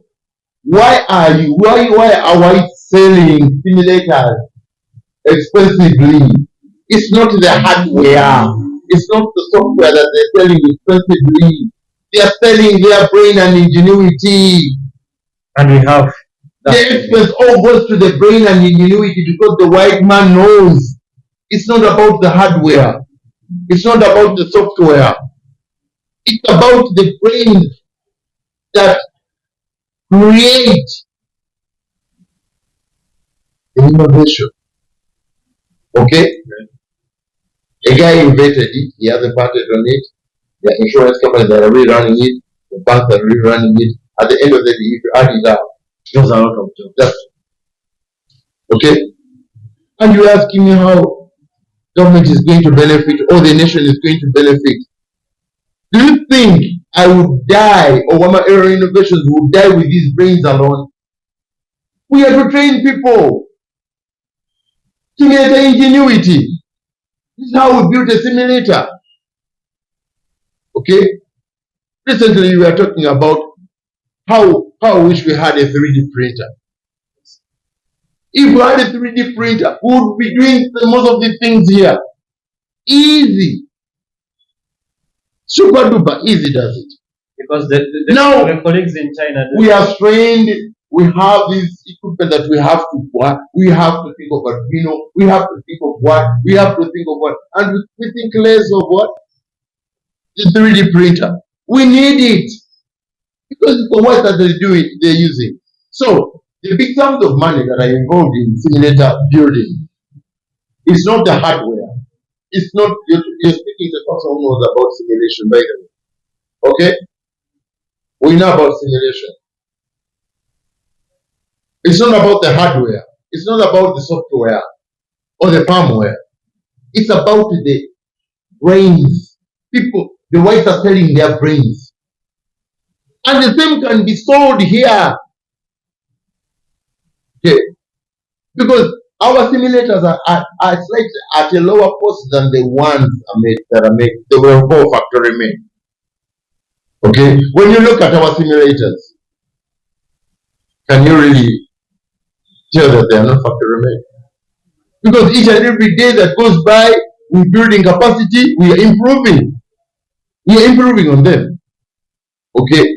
why are we selling simulators expensively? It's not the hardware. It's not the software that they're selling expensively. They are selling their brain and ingenuity. And we have The expense all goes to the brain and ingenuity because the white man knows it's not about the hardware. It's not about the software. It's about the brain that create the innovation. Okay? A guy invented it, he has a patent on it, the insurance companies that are rerunning it, the banks are rerunning it. At the end of the day, if you add it up, there's a lot of jobs. that's okay. And you're asking me how government is going to benefit or the nation is going to benefit. Do you think I would die or Wama Aero Innovations would die with these brains alone? We have to train people. Simulator ingenuity. This is how we built a simulator. Okay? Recently we were talking about how I wish we had a 3D printer. If we had a 3D printer, we would be doing most of these things here. Easy. Super duper easy does it. Because Now, the colleagues in China, we are trained, we have this equipment that we have to work, we have to think of Arduino, we have to think of what, we have to think of what, and we think less of what? The 3D printer. We need it. Because for what are they doing, they're using. So, the big sums of money that are involved in simulator building is not the hardware. It's not, you're speaking to someone who knows about simulation, by the way. Okay? We know about simulation. It's not about the hardware. It's not about the software or the firmware. It's about the brains. People, the whites are selling their brains. And the same can be sold here. Okay. Because our simulators are slightly at a lower cost than the ones that are made. They were all factory made. Okay. When you look at our simulators, can you really tell that they are not factory made? Because each and every day that goes by, we're building capacity, we are improving. We are improving on them. Okay.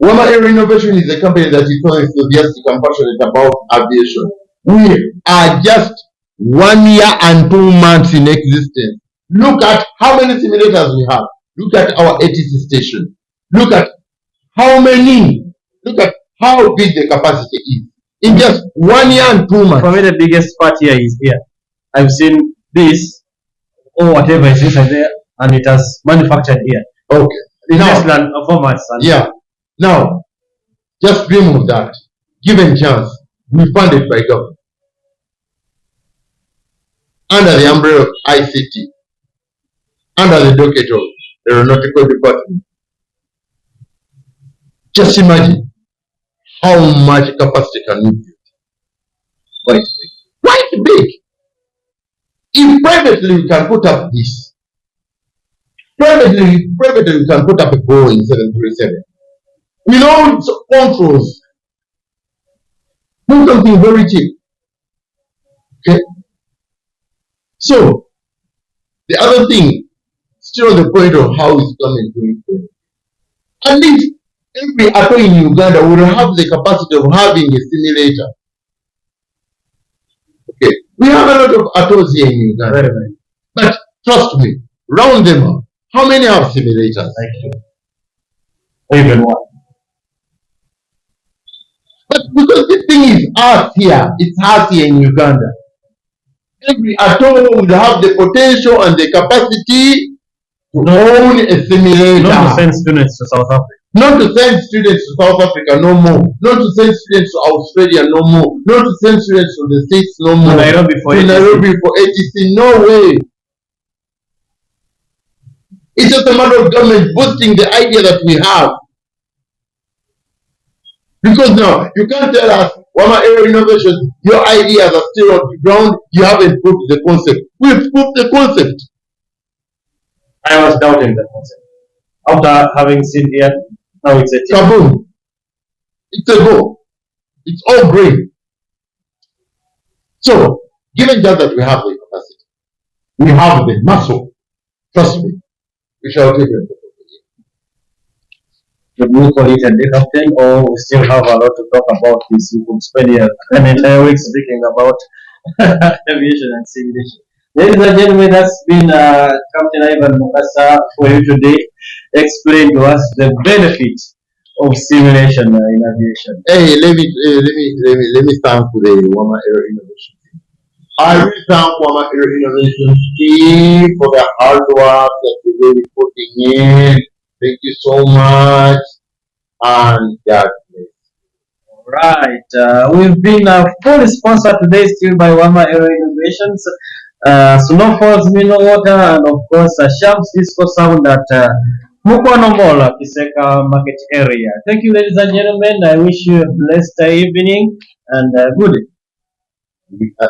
Wama Aero Innovation is a company that is so enthusiastic and passionate about aviation. We are just 1 year and 2 months in existence. Look at how many simulators we have. Look at our ATC station. Look at how many. Look at how big the capacity is. In just 1 year and 2 months. for me, the biggest part here is here. I've seen this or whatever is inside there, and it has manufactured here. Okay. In Now, less than 4 months. yeah. Now, just dream of that. Given chance, we funded by government. Under the umbrella of ICT. Under the docket of the aeronautical department. Just imagine how much capacity can we build. Quite big. If privately we can put up this, privately we can put up a Boeing 737. With all its controls, do something very cheap. Okay. So the other thing, still on the point of how it's coming to influence. At least every atoll in Uganda will have the capacity of having a simulator. Okay. We have a lot of atolls here in Uganda. Right. But trust me, round them up. How many have simulators? Like you. Even one. But because the thing is us here, it's us here in Uganda. Every atoll would have the potential and the capacity to own a simulator. Not to send students to South Africa. Not to send students to South Africa no more. Not to send students to Australia no more. Not to send students to the States no more. To Nairobi for ATC. No way. It's just a matter of government boosting the idea that we have. Because now, you can't tell us, Wama Aero Innovations, your ideas are still on the ground, you haven't proved the concept. We've proved the concept. I was doubting the concept. After having seen here, now it's a kaboom. It's a go. It's all green. So, given just that we have the capacity, we have the muscle, trust me, we shall take it. Would we call it a decaptain, or we still have a lot to talk about this? We could spend an entire week speaking about aviation and simulation. Ladies and gentlemen, that's been Captain Ivan Mukasa for you today. Explain to us the benefits of simulation in aviation. Hey, let me thank the Wama Aero Innovation. I really thank Wama Aero Innovation team for the hard work that they're really putting in. Thank you so much. And God bless. Right. We've been fully sponsored today still by Wama Aero Innovations, Snowfalls Mineral Water, and of course Shams Disco Sound at Mukwano Mall, Kiseka Market area. Thank you, ladies and gentlemen. I wish you a blessed evening and good day.